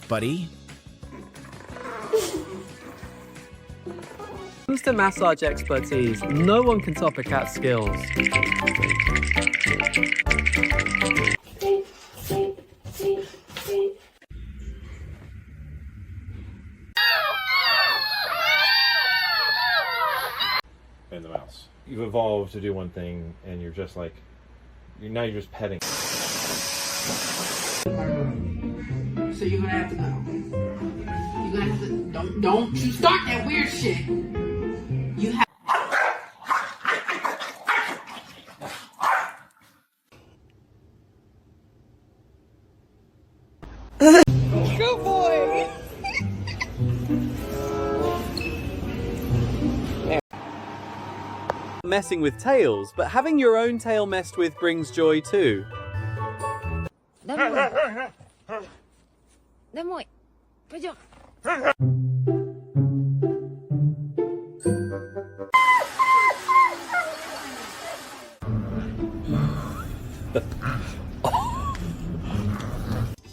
Buddy. When it comes to massage expertise, no one can top a cat's skills. And the mouse. You've evolved to do one thing, and you're just like, now you're just petting. So you're gonna have to go. You're gonna have to, don't you start that weird shit. You have. Good boy! Messing with tails, but having your own tail messed with brings joy too. でも、不丈夫。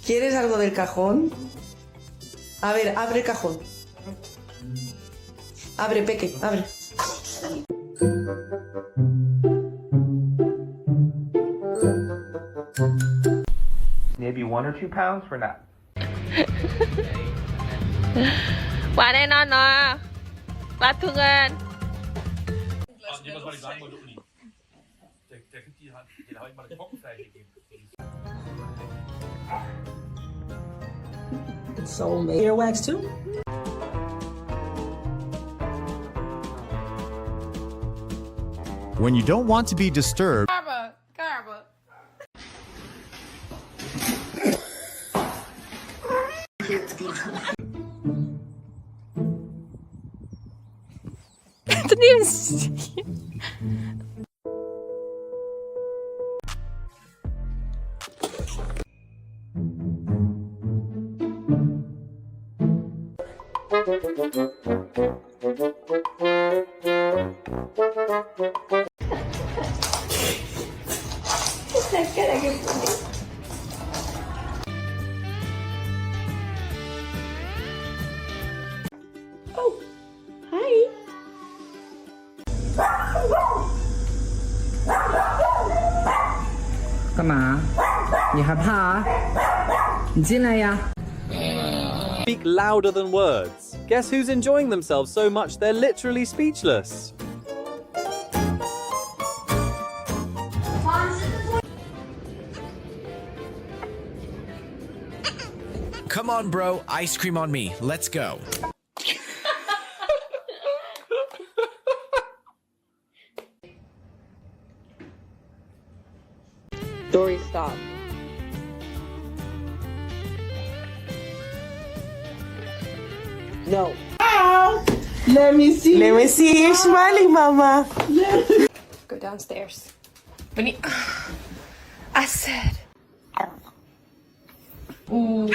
¿Quieres algo del cajón? A ver, abre el cajón. Abre, Peque, abre. Maybe 1 or 2 pounds for now. ว่าแน่นอนเนาะรัดทุกเงิน It's so made. Earwax too? When you don't want to be disturbed, Garba. Didn't even see. Oh, hi. 干嘛？你害怕啊？你进来呀。 Speak louder than words. Guess who's enjoying themselves so much they're literally speechless? come on, bro, ice cream on me. Let's go. Dory, stop. No. Ow! Let me see. Let me see you smiling, Mama. Go downstairs. Benny. I said. Ooh.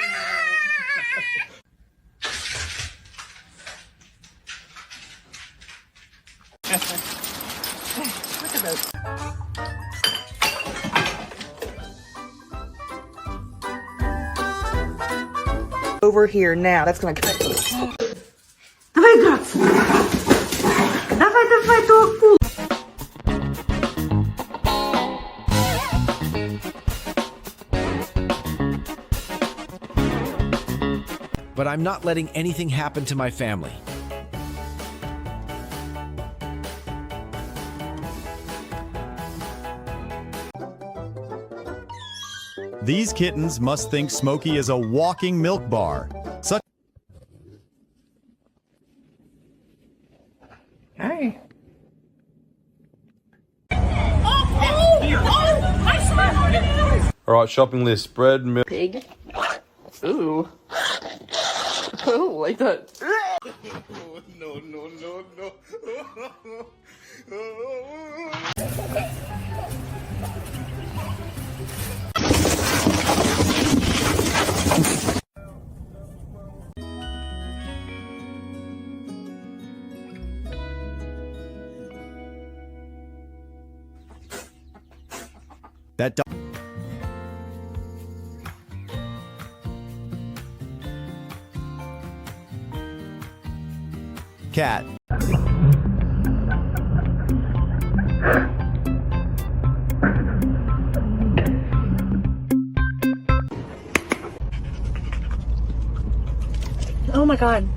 Look at those. Over here now. That's gonna cut. Dawaj, Gac! Dawaj, dawaj, tu odpuść! But I'm not letting anything happen to my family. These kittens must think Smokey is a walking milk bar. Such Hey. Alright, shopping list. Bread, milk. Pig. Ooh. Oh, like that. No, no, no, no. cat. Oh my god.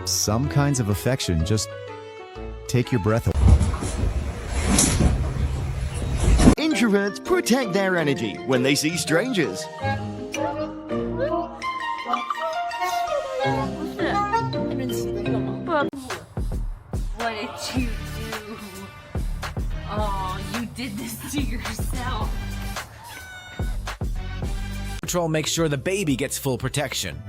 Some kinds of affection just take your breath away. Introverts protect their energy when they see strangers. What did you do? Oh, you did this to yourself. Patrol makes sure the baby gets full protection.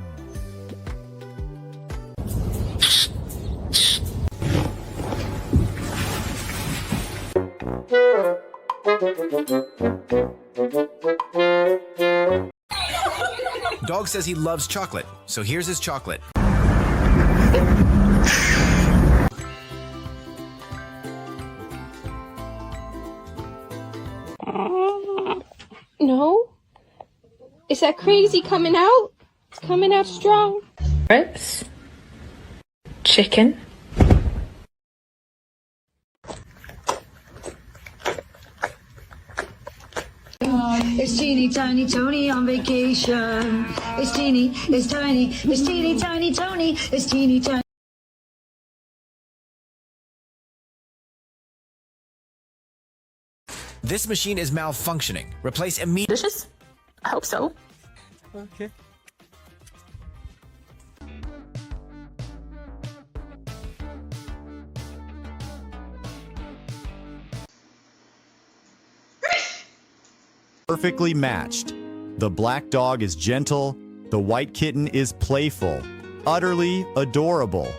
Dog says he loves chocolate, so here's his chocolate. No? Is that crazy coming out? It's coming out strong. Carrots. Chicken. It's teeny tiny Tony on vacation. It's teeny, it's tiny, it's teeny tiny Tony. It's teeny tiny. This machine is malfunctioning. Replace immediately. Delicious? I hope so. Okay. Perfectly matched. The black dog is gentle, the white kitten is playful, utterly adorable.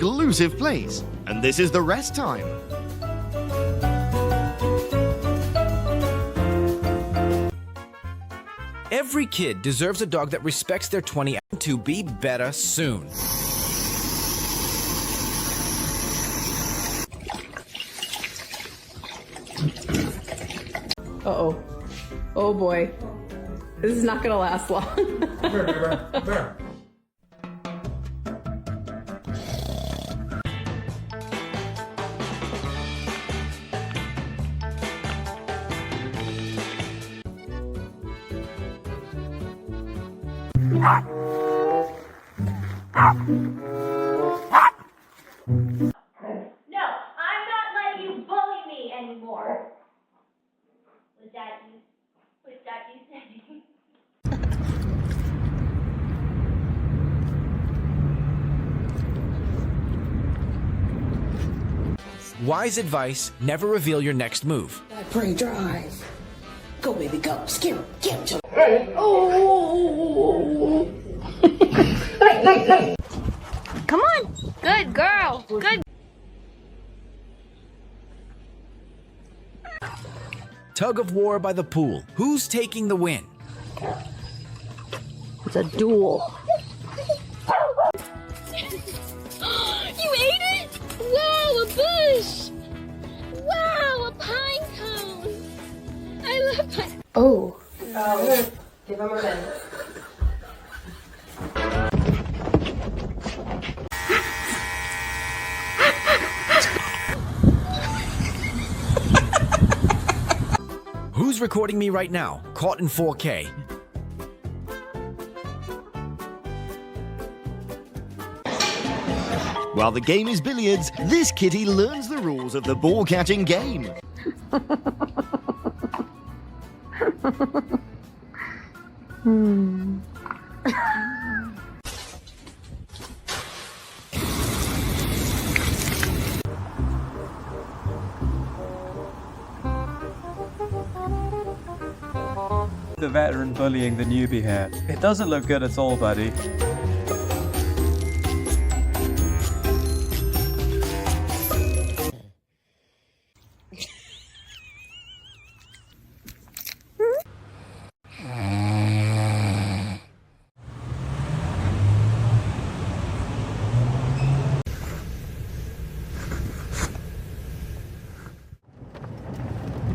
Elusive place, and this is the rest time. Every kid deserves a dog that respects their 20 to be better soon. Uh-oh. Oh boy. This is not gonna last long. No, I'm not letting you bully me anymore. Was that you saying? Wise advice, never reveal your next move. Pray drive. Go, baby, go. Scare him. Get him. Oh. Come on. Good girl. Good. Tug of war by the pool. Who's taking the win? It's a duel. You ate it? Wow, a bush. Wow, a pine cone. I love pine. Oh. Give him a minute. Who's recording me right now? Caught in 4K. While the game is billiards, this kitty learns the rules of the ball catching game. The veteran bullying the newbie here. It doesn't look good at all, buddy.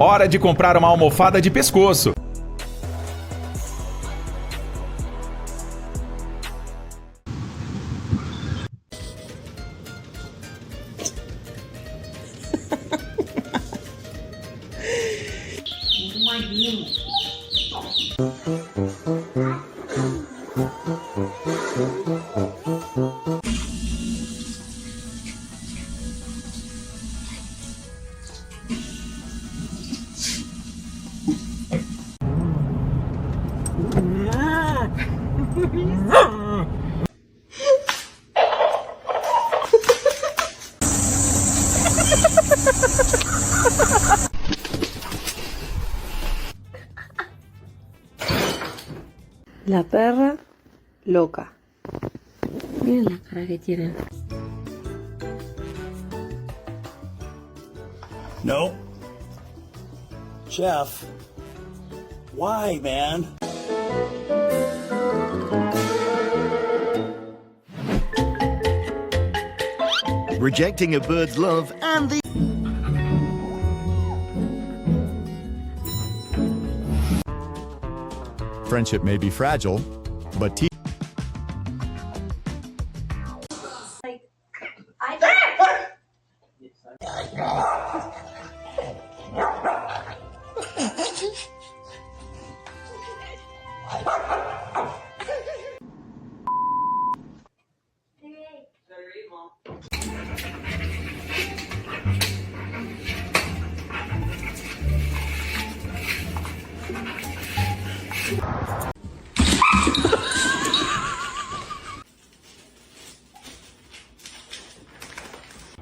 Hora de comprar uma almofada de pescoço. La perra loca. Miren la cara que tienen. No. Jeff. Why, man? Rejecting a bird's love and the... Friendship may be fragile, but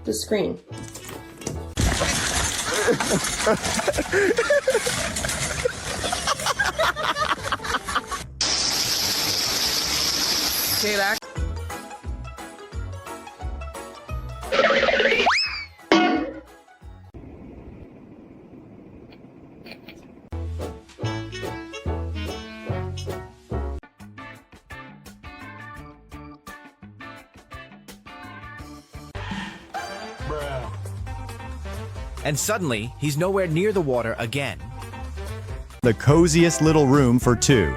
The screen. Kayla. And suddenly, he's nowhere near the water again. the coziest little room for two.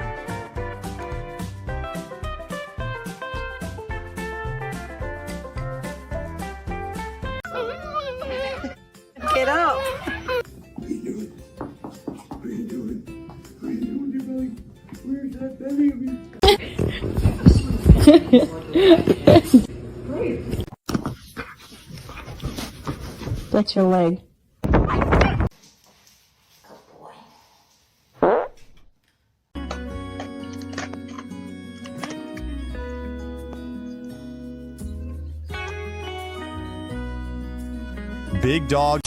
Get up. What are you doing? What are you doing? What are you doing, your belly? Where's that belly of yours? That's your leg. Big dog.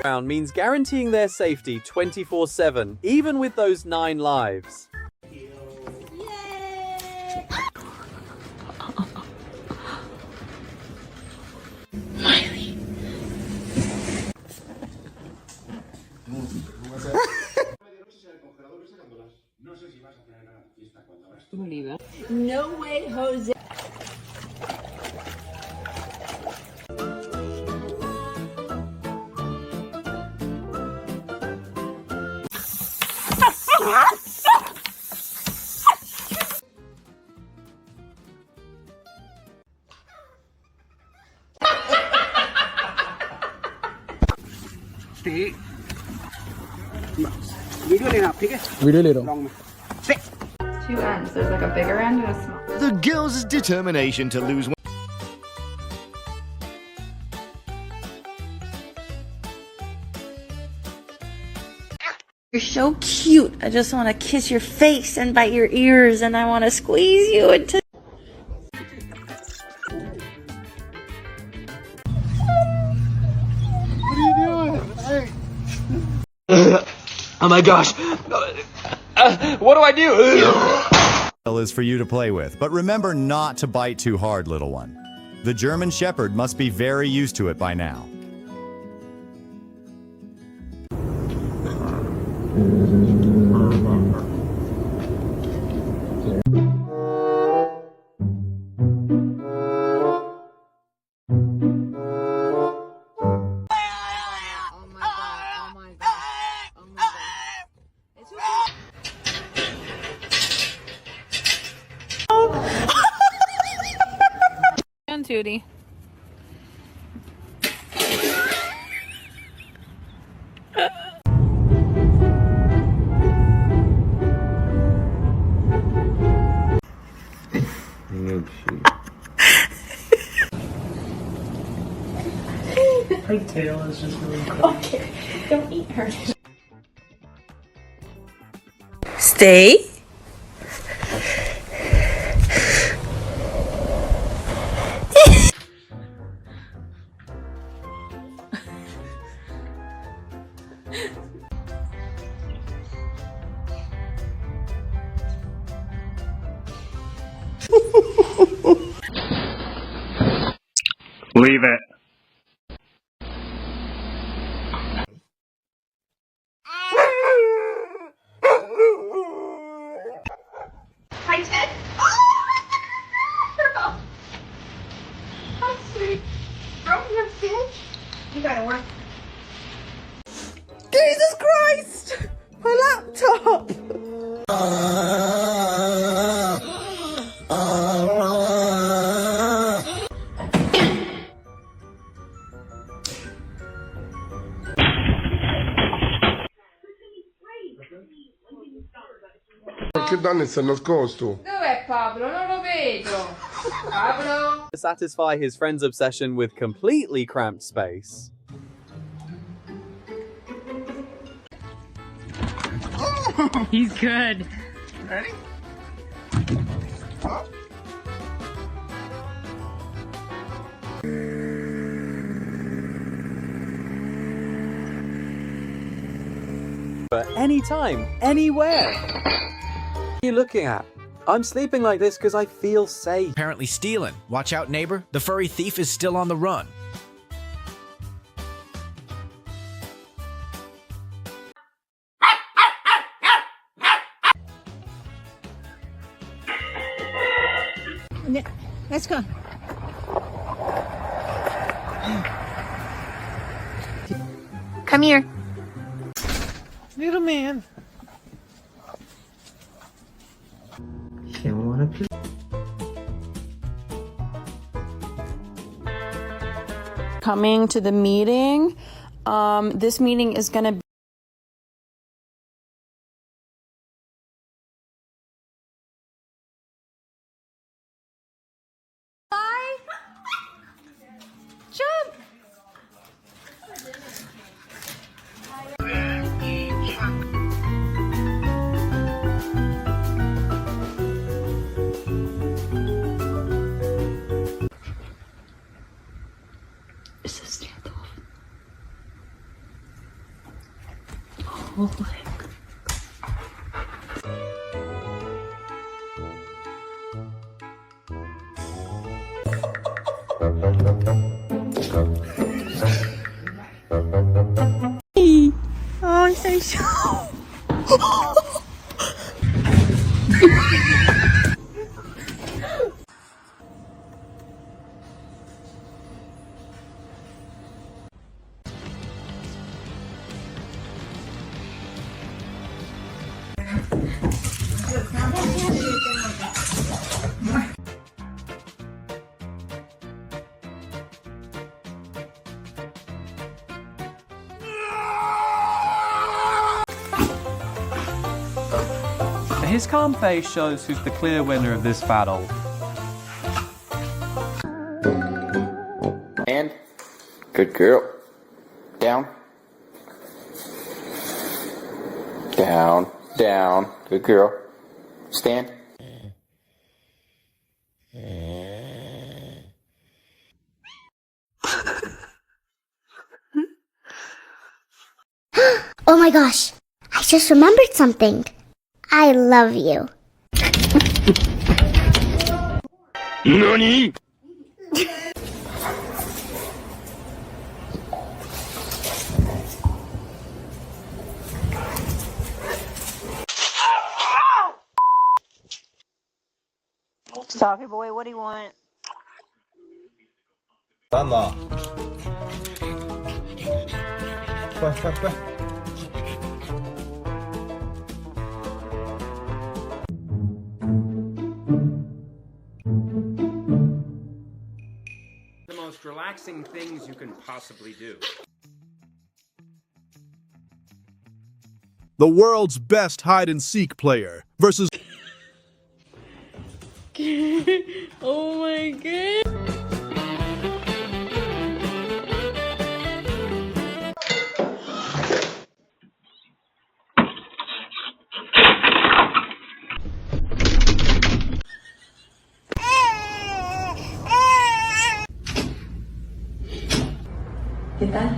Round means guaranteeing their safety 24/7, even with those 9 lives. No way, Jose. Two ends. There's like a bigger end and a small. The girl's determination to lose one. You're so cute. I just want to kiss your face and bite your ears, and I want to squeeze you into. What are you doing? Hey. Oh my gosh. What do I do? Is for you to play with, but remember not to bite too hard, little one. The German Shepherd must be very used to it by now. Tootie. Her tail is just really cool. Okay, don't eat her. Stay. Leave it. Hi, Ted. Oh, how sweet. Broken your foot? You gotta work. Jesus Christ! My laptop! Che danni sta nascosto? Dov'è Pablo? Non lo vedo. Pablo? To satisfy his friend's obsession with completely cramped space. He's good. Ready? But anytime, anywhere. What are you looking at? I'm sleeping like this because I feel safe. Apparently stealing. Watch out, neighbor. The furry thief is still on the run. Let's go. Come here. Little man. Coming to the meeting. This meeting is gonna be jump. It's a standoff. Oh my God. Oh, I'm so sure. His calm face shows who's the clear winner of this battle. And good girl. Down. Down. Down. Good girl. Stand. Oh my gosh, I just remembered something. I love you. NANI?! Stop it, boy. What do you want? Unlock. Quack. most relaxing things you can possibly do. The world's best hide-and-seek player versus... Oh my god. ¿Qué tal?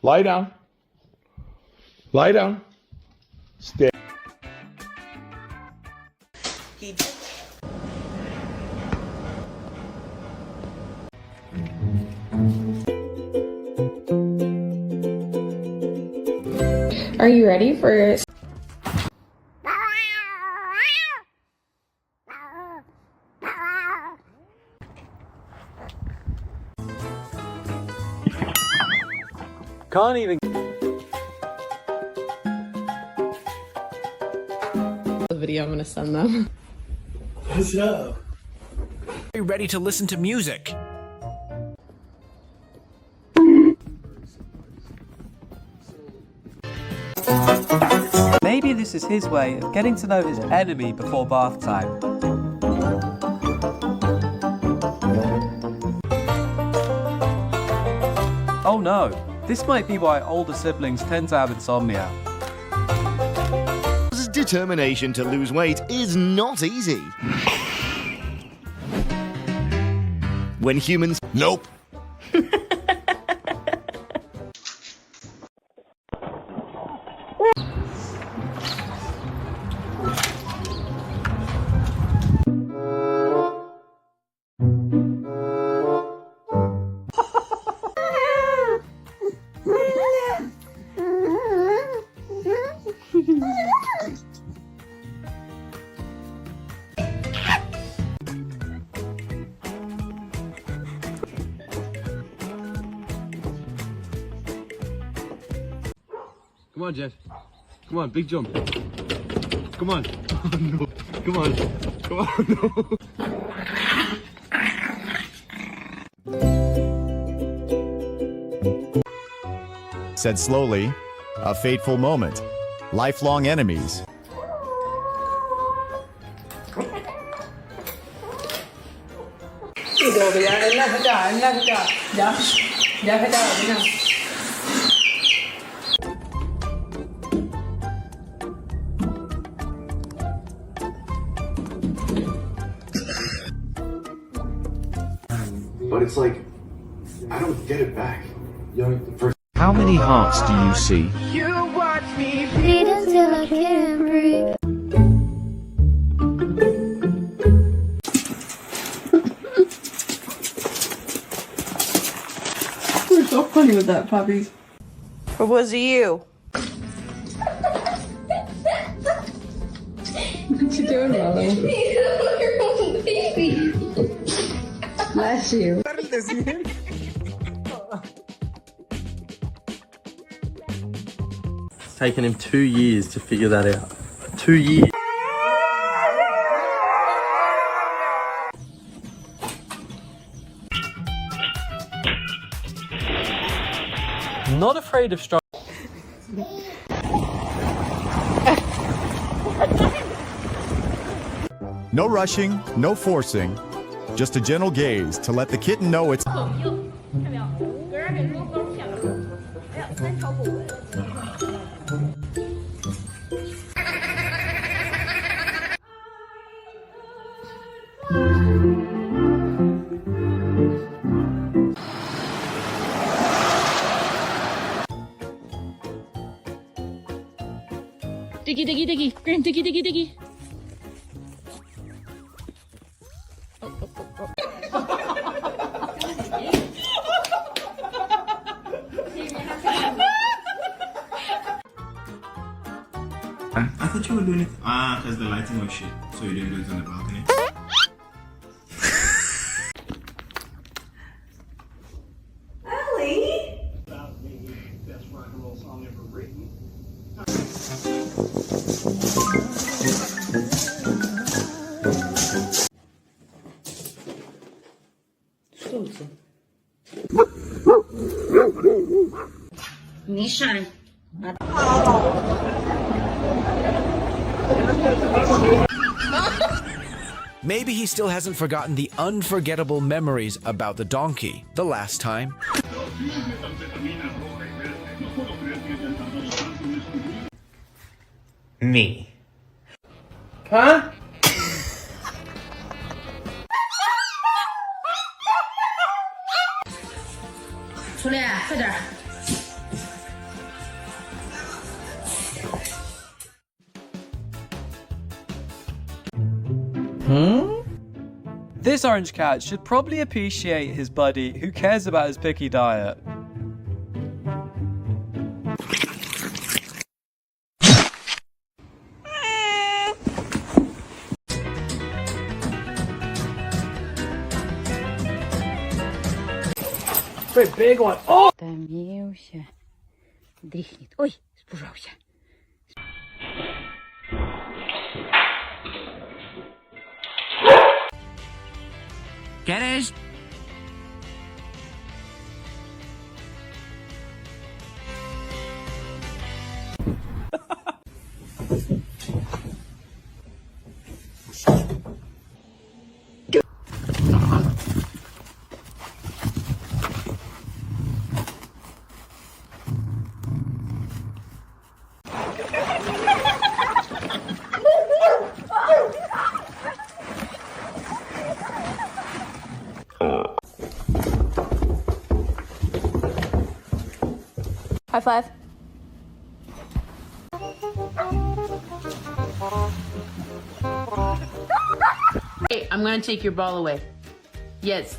Lie down. Lie down. Stay. Are you ready for... Can't even. The video I'm gonna send them. What's up? Are you ready to listen to music? Maybe this is his way of getting to know his enemy before bath time. Oh no, this might be why older siblings tend to have insomnia. His determination to lose weight is not easy. When humans... Nope. Come on, Jeff. Come on, big jump. Come on. Oh, no. Come on. Come on, no. Said slowly, a fateful moment. Lifelong enemies. But it's like, I don't get it back. How many hearts do you see? You watch me bleed until I can't breathe. We're so funny with that, Puppies. What was it you? What you doing, Molly? Your own baby. Bless you. It's taken him 2 years to figure that out. 2 years. Not afraid of strong. No rushing, no forcing, just a gentle gaze to let the kitten know it's... Diggy, diggy, diggy. Graham, diggy, diggy, diggy. I thought you were doing it. because the lighting was shit, so you didn't do it on the balcony. Misha. Maybe he still hasn't forgotten the unforgettable memories about the donkey the last time. Me. Huh? This orange cat should probably appreciate his buddy who cares about his picky diet. Pretty big one. Oh! Томился. Дрыхнет. Ой, испужался. Get it? High five. Hey, I'm gonna take your ball away. Yes.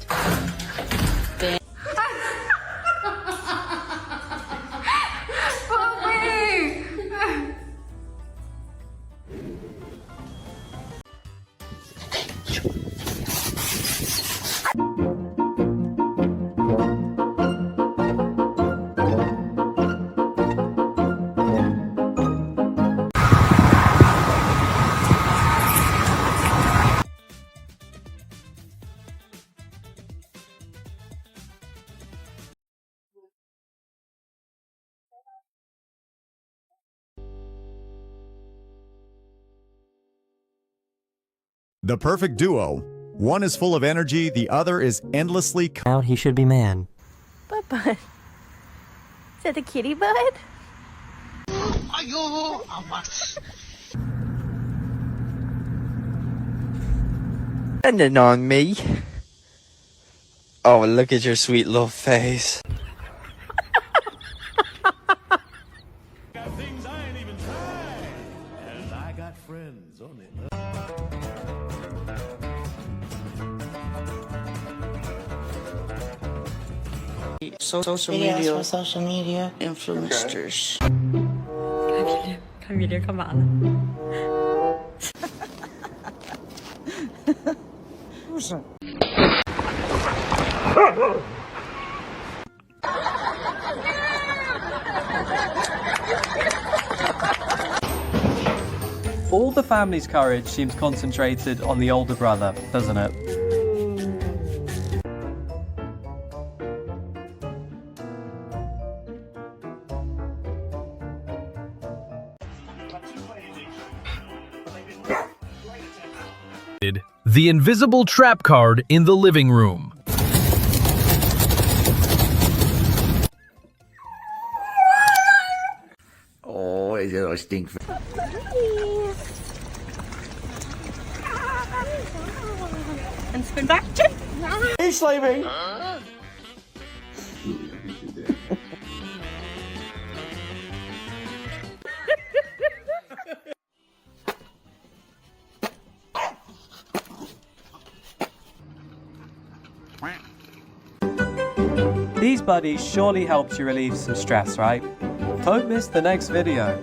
The perfect duo. One is full of energy, the other is endlessly. Now he should be man. Bud. Is that the kitty bud? Depending on me. Oh, look at your sweet little face. Social media. For social media influencers. Kan video kemana? All the family's courage seems concentrated on the older brother, doesn't it? The invisible trap card in the living room. Oh, is it a stink? And spin back. Hey, slaving. These buddies surely helped you relieve some stress, right? Don't miss the next video.